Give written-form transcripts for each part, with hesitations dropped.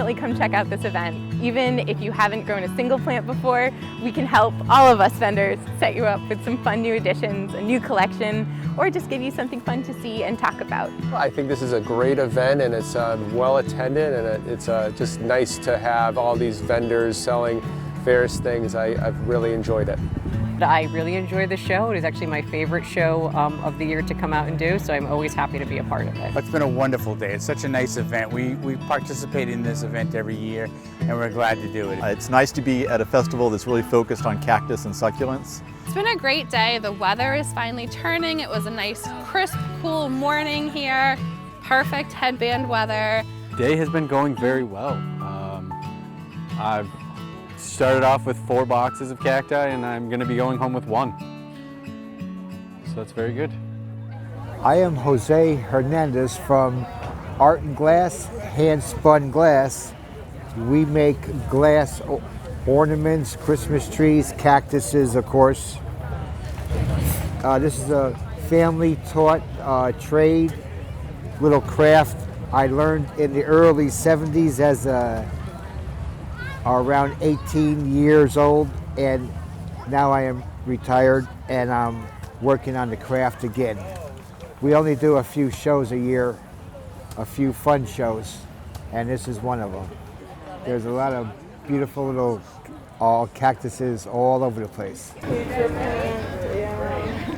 definitely come check out this event. Even if you haven't grown a single plant before, we can help all of us vendors set you up with some fun new additions, a new collection, or just give you something fun to see and talk about. I think this is a great event, and it's well attended, and it's just nice to have all these vendors selling various things. I've really enjoyed it. I really enjoy the show. It is actually my favorite show of the year to come out and do, so I'm always happy to be a part of it. It's been a wonderful day. It's such a nice event. We participate in this event every year, and we're glad to do it. It's nice to be at a festival that's really focused on cactus and succulents. It's been a great day. The weather is finally turning. It was a nice, crisp, cool morning here. Perfect headband weather. Day has been going very well. I've started off with 4 boxes of cacti, and I'm going to be going home with 1. So that's very good. I am Jose Hernandez from Art and Glass, Hand Spun Glass. We make glass ornaments, Christmas trees, cactuses, of course. This is a family-taught trade, little craft I learned in the early 70s as around 18 years old, and now I am retired and I'm working on the craft again. We only do a few shows a year, a few fun shows, and this is one of them. There's a lot of beautiful little cactuses all over the place.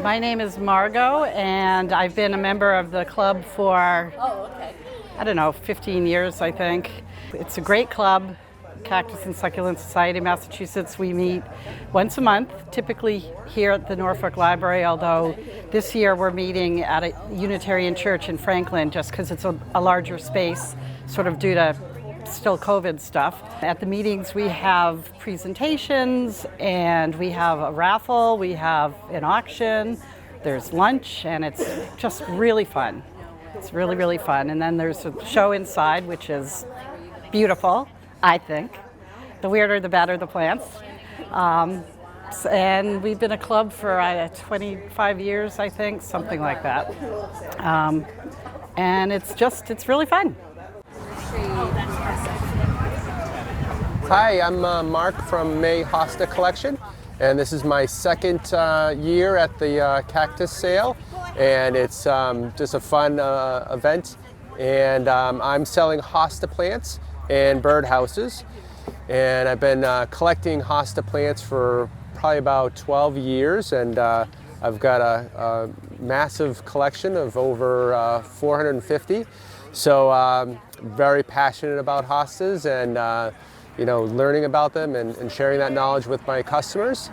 My name is Margot, and I've been a member of the club for, I don't know, 15 years, I think. It's a great club. Cactus and Succulent Society, Massachusetts. We meet once a month, typically here at the Norfolk Library, although this year we're meeting at a Unitarian church in Franklin just because it's a larger space, sort of due to still COVID stuff. At the meetings we have presentations, and we have a raffle, we have an auction, there's lunch, and it's just really fun. It's really, really fun. And then there's a show inside, which is beautiful, I think. The weirder, the better the plants. And we've been a club for 25 years, I think, something like that. And it's really fun. Hi, I'm Mark from May Hosta Collection, and this is my second year at the Cactus Sale, and it's just a fun event. And I'm selling hosta plants and birdhouses, and I've been collecting hosta plants for probably about 12 years, and I've got a massive collection of over 450. So very passionate about hostas, and learning about them and sharing that knowledge with my customers.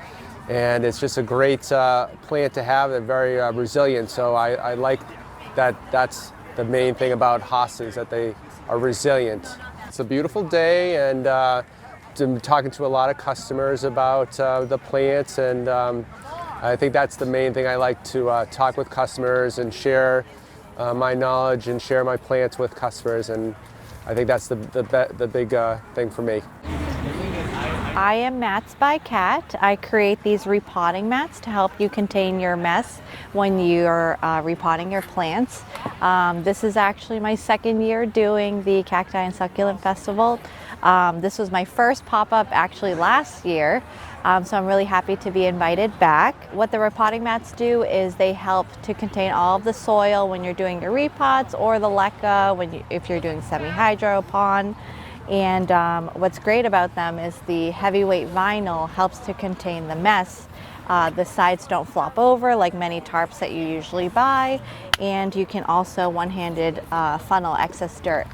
And it's just a great plant to have. They're very resilient, so I like that. That's the main thing about hostas, that they are resilient. It's a beautiful day, and I'm talking to a lot of customers about the plants, and I think that's the main thing. I like to talk with customers and share my knowledge and share my plants with customers, and I think that's the big thing for me. I am Mats by Cat. I create these repotting mats to help you contain your mess when you're repotting your plants. This is actually my second year doing the Cacti and Succulent Festival. This was my first pop-up actually last year, so I'm really happy to be invited back. What the repotting mats do is they help to contain all of the soil when you're doing your repots, or the leca if you're doing semi-hydro pond. And what's great about them is the heavyweight vinyl helps to contain the mess. The sides don't flop over like many tarps that you usually buy, and you can also one-handed funnel excess dirt.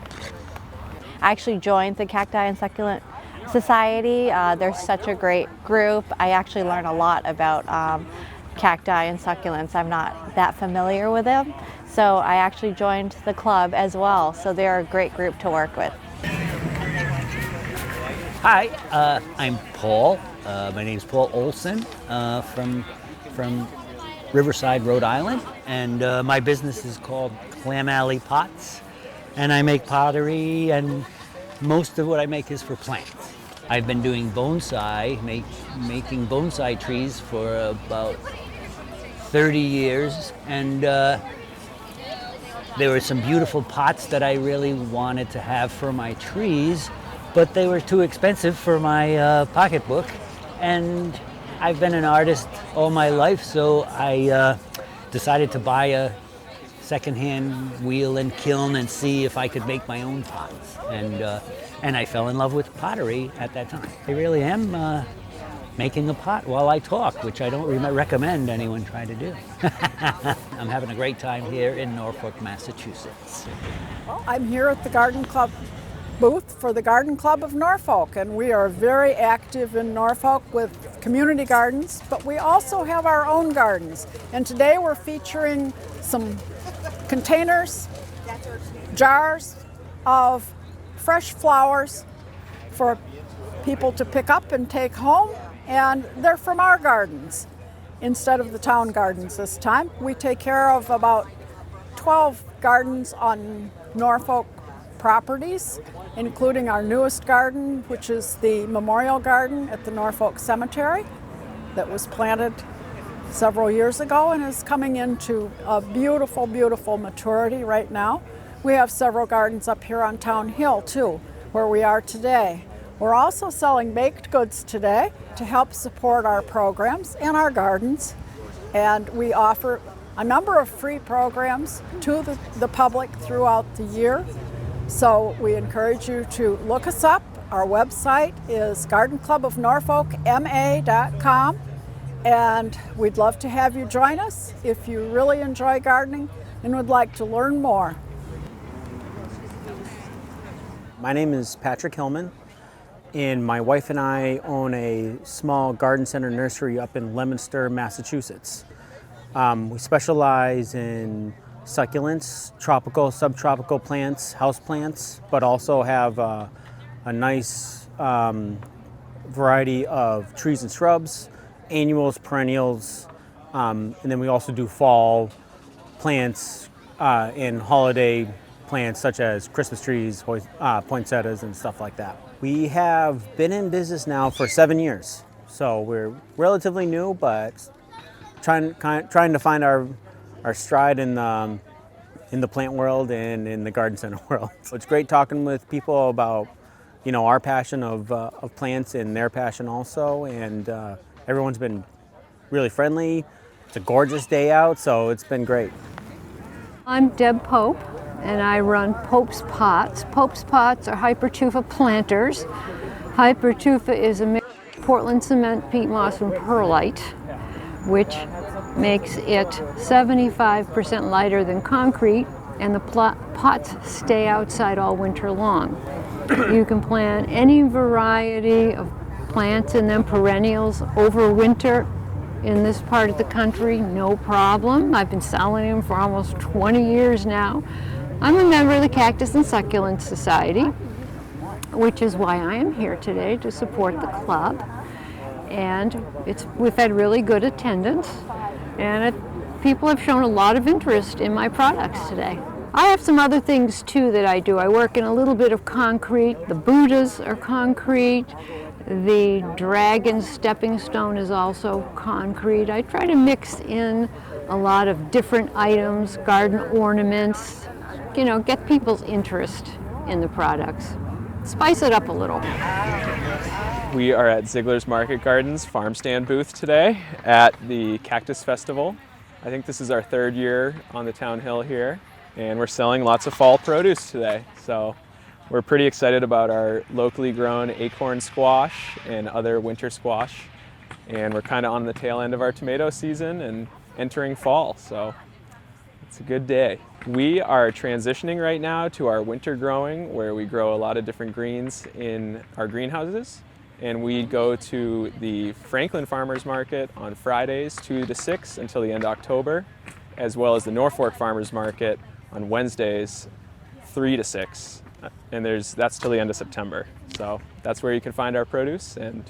I actually joined the Cacti and Succulent Society. They're such a great group. I actually learn a lot about cacti and succulents. I'm not that familiar with them, so I actually joined the club as well. So they're a great group to work with. Hi, I'm Paul. My name's Paul Olson from Riverside, Rhode Island, and my business is called Clam Alley Pots, and I make pottery, and most of what I make is for plants. I've been doing bonsai, making bonsai trees for about 30 years, and there were some beautiful pots that I really wanted to have for my trees, but they were too expensive for my pocketbook. And I've been an artist all my life, so I decided to buy a secondhand wheel and kiln and see if I could make my own pots. And I fell in love with pottery at that time. I really am making a pot while I talk, which I don't recommend anyone try to do. I'm having a great time here in Norfolk, Massachusetts. Well, I'm here at the Garden Club booth for the Garden Club of Norfolk, and we are very active in Norfolk with community gardens, but we also have our own gardens. And today we're featuring some containers, jars of fresh flowers for people to pick up and take home, and they're from our gardens instead of the town gardens this time. We take care of about 12 gardens on Norfolk properties, including our newest garden, which is the Memorial Garden at the Norfolk Cemetery that was planted several years ago and is coming into a beautiful, beautiful maturity right now. We have several gardens up here on Town Hill too, where we are today. We're also selling baked goods today to help support our programs and our gardens, and we offer a number of free programs to the public throughout the year. So we encourage you to look us up. Our website is gardenclubofnorfolkma.com, and we'd love to have you join us if you really enjoy gardening and would like to learn more. My name is Patrick Hillman, and my wife and I own a small garden center nursery up in Leominster, Massachusetts. We specialize in succulents, tropical, subtropical plants, house plants, but also have a nice variety of trees and shrubs, annuals, perennials, and then we also do fall plants and holiday plants such as Christmas trees, poinsettias, and stuff like that. We have been in business now for 7 years, so we're relatively new, but trying to find our stride in the plant world and in the garden center world. So it's great talking with people about, you know, our passion of plants and their passion also, and everyone's been really friendly. It's a gorgeous day out, so it's been great. I'm Deb Pope, and I run Pope's Pots. Pope's Pots are hypertufa planters. Hypertufa is a mix of Portland cement, peat moss, and perlite, which makes it 75% lighter than concrete, and the pots stay outside all winter long. You can plant any variety of plants and then perennials over winter in this part of the country, no problem. I've been selling them for almost 20 years now. I'm a member of the Cactus and Succulent Society, which is why I am here today to support the club. And we've had really good attendance, and people have shown a lot of interest in my products today. I have some other things too that I do. I work in a little bit of concrete. The Buddhas are concrete. The dragon stepping stone is also concrete. I try to mix in a lot of different items, garden ornaments, you know, get people's interest in the products. Spice it up a little. We are at Ziegler's Market Gardens farm stand booth today at the Cactus Festival. I think this is our 3rd year on the Town Hill here, and we're selling lots of fall produce today. So we're pretty excited about our locally grown acorn squash and other winter squash. And we're kind of on the tail end of our tomato season and entering fall, so it's a good day. We are transitioning right now to our winter growing, where we grow a lot of different greens in our greenhouses. And we go to the Franklin Farmers Market on Fridays 2 to 6 until the end of October, as well as the Norfolk Farmers Market on Wednesdays 3 to 6. And that's till the end of September. So that's where you can find our produce and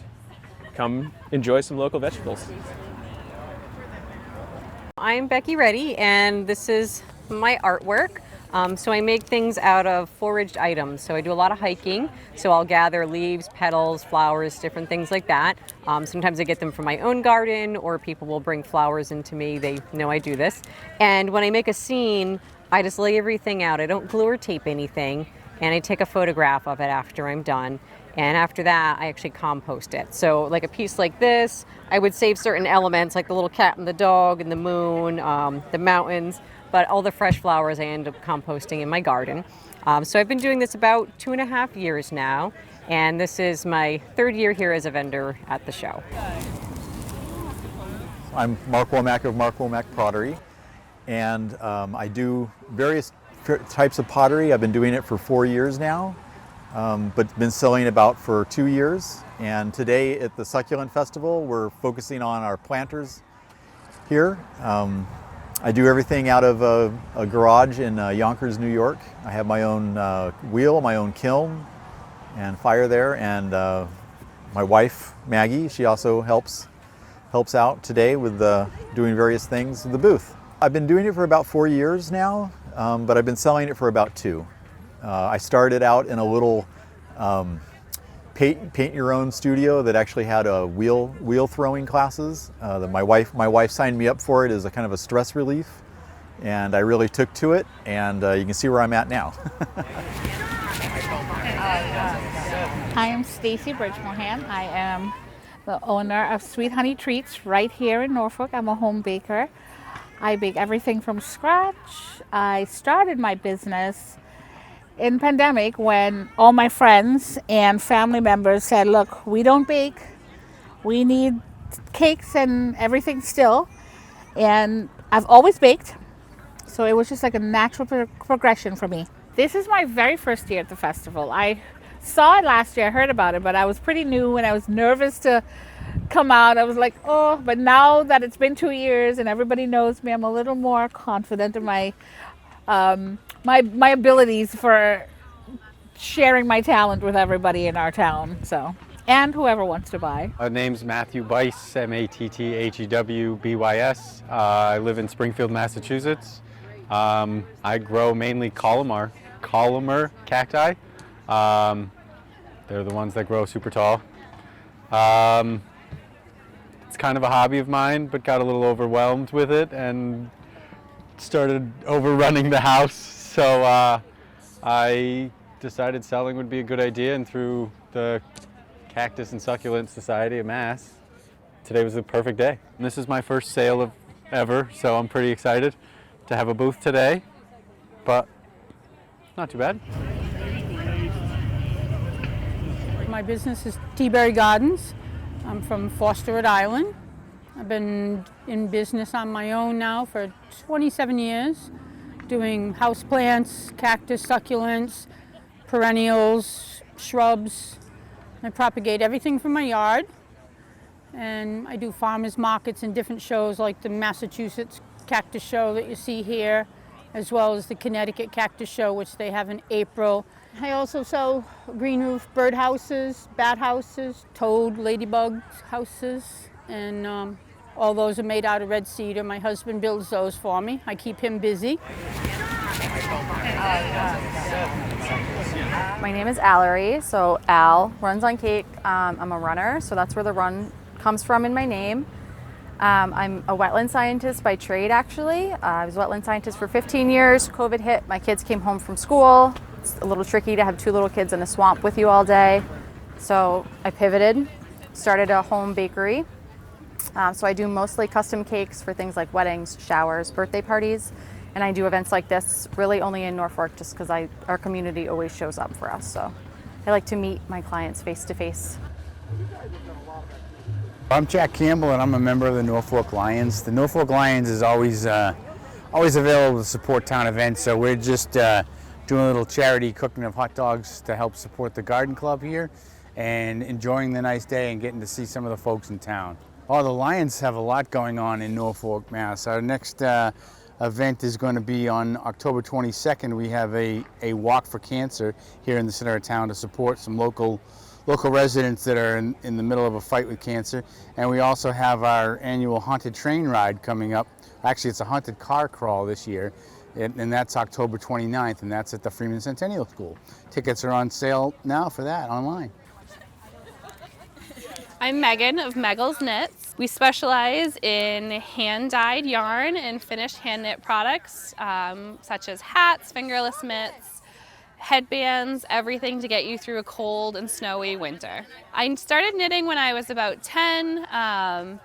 come enjoy some local vegetables. I'm Becky Reddy, and this is my artwork. So I make things out of foraged items. So I do a lot of hiking. So I'll gather leaves, petals, flowers, different things like that. Sometimes I get them from my own garden, or people will bring flowers into me. They know I do this. And when I make a scene, I just lay everything out. I don't glue or tape anything. and I take a photograph of it after I'm done. And after that, I actually compost it. So like a piece like this, I would save certain elements like the little cat and the dog and the moon, the mountains, but all the fresh flowers I end up composting in my garden. So I've been doing this about 2.5 years now, and this is my 3rd year here as a vendor at the show. I'm Mark Womack of Mark Womack Pottery, and I do various types of pottery. I've been doing it for 4 years now. But been selling about for 2 years. And today at the Succulent Festival, we're focusing on our planters here. I do everything out of a garage in Yonkers, New York. I have my own wheel, my own kiln and fire there. And my wife, Maggie, she also helps out today with doing various things in the booth. I've been doing it for about 4 years now, but I've been selling it for about 2. I started out in a little paint your own studio that actually had a wheel throwing classes. My wife signed me up for it as a kind of a stress relief, and I really took to it, and you can see where I'm at now. I am Stacy Bridgemohan. I am the owner of Sweet Honey Treats right here in Norfolk. I'm a home baker. I bake everything from scratch. I started my business in pandemic when all my friends and family members said, look, we don't bake, we need cakes and everything still. And I've always baked, so it was just like a natural progression for me. This is my very first year at the festival. I saw it last year, I heard about it, but I was pretty new and I was nervous to come out. I was like, oh, but now that it's been 2 years and everybody knows me, I'm a little more confident in my my abilities for sharing my talent with everybody in our town, so, and whoever wants to buy. My name's Matthew Bice, Matthew-Bys. I live in Springfield, Massachusetts. I grow mainly columnar cacti. They're the ones that grow super tall. It's kind of a hobby of mine, but got a little overwhelmed with it and started overrunning the house, so I decided selling would be a good idea, and through the Cactus and Succulent Society of Mass, today was the perfect day. And this is my first sale ever, so I'm pretty excited to have a booth today, but not too bad. My business is Teaberry Gardens. I'm from Foster, Rhode Island. I've been in business on my own now for 27 years, doing houseplants, cactus, succulents, perennials, shrubs. I propagate everything from my yard, and I do farmers markets and different shows like the Massachusetts Cactus Show that you see here, as well as the Connecticut Cactus Show, which they have in April. I also sell green roof bird houses, bat houses, toad, ladybug houses, and all those are made out of red cedar. My husband builds those for me. I keep him busy. My name is Allery, so Al runs on cake. I'm a runner, so that's where the run comes from in my name. I'm a wetland scientist by trade, actually. I was a wetland scientist for 15 years. COVID hit, my kids came home from school. It's a little tricky to have 2 little kids in a swamp with you all day. So I pivoted, started a home bakery. So I do mostly custom cakes for things like weddings, showers, birthday parties, and I do events like this really only in Norfolk just because our community always shows up for us. So I like to meet my clients face to face. I'm Jack Campbell, and I'm a member of the Norfolk Lions. The Norfolk Lions is always available to support town events, so we're just doing a little charity cooking of hot dogs to help support the garden club here and enjoying the nice day and getting to see some of the folks in town. Oh, the Lions have a lot going on in Norfolk, Mass. Our next event is going to be on October 22nd. We have a walk for cancer here in the center of town to support some local residents that are in the middle of a fight with cancer. And we also have our annual haunted train ride coming up. Actually, it's a haunted car crawl this year, and that's October 29th, and that's at the Freeman Centennial School. Tickets are on sale now for that online. I'm Megan of Meggles Knits. We specialize in hand-dyed yarn and finished hand-knit products, such as hats, fingerless mitts, headbands, everything to get you through a cold and snowy winter. I started knitting when I was about 10,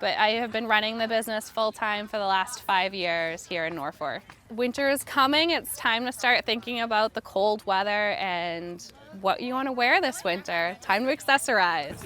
but I have been running the business full-time for the last 5 years here in Norfolk. Winter is coming. It's time to start thinking about the cold weather and what you want to wear this winter. Time to accessorize.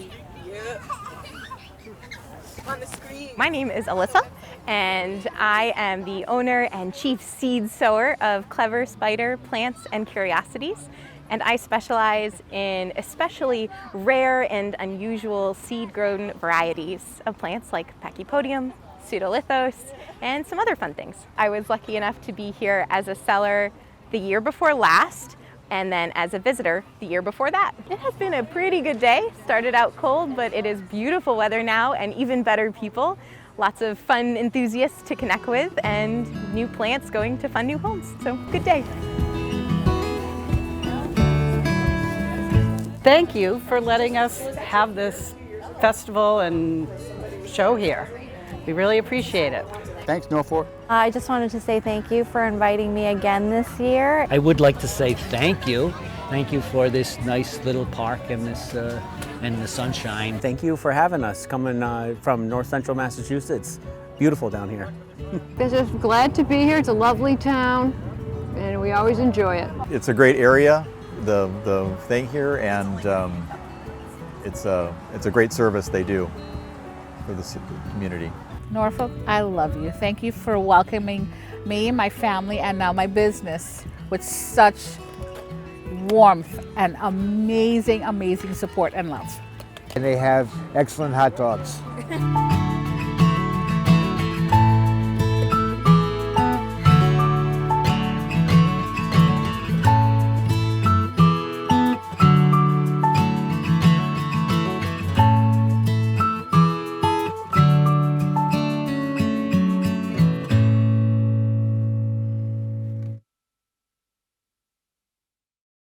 My name is Alyssa, and I am the owner and chief seed sower of Clever Spider Plants and Curiosities. And I specialize in especially rare and unusual seed-grown varieties of plants like Pachypodium, Pseudolithos, and some other fun things. I was lucky enough to be here as a seller the year before last, and then as a visitor the year before that. It has been a pretty good day. Started out cold, but it is beautiful weather now and even better people. Lots of fun enthusiasts to connect with and new plants going to fun new homes. So good day. Thank you for letting us have this festival and show here. We really appreciate it. Thanks, Norfolk. I just wanted to say thank you for inviting me again this year. I would like to say thank you. Thank you for this nice little park and this and the sunshine. Thank you for having us, coming from North Central Massachusetts. Beautiful down here. We're just glad to be here. It's a lovely town, and we always enjoy it. It's a great area, the thing here, and it's a great service they do for the community. Norfolk, I love you. Thank you for welcoming me, my family, and now my business with such warmth and amazing, amazing support and love. And they have excellent hot dogs.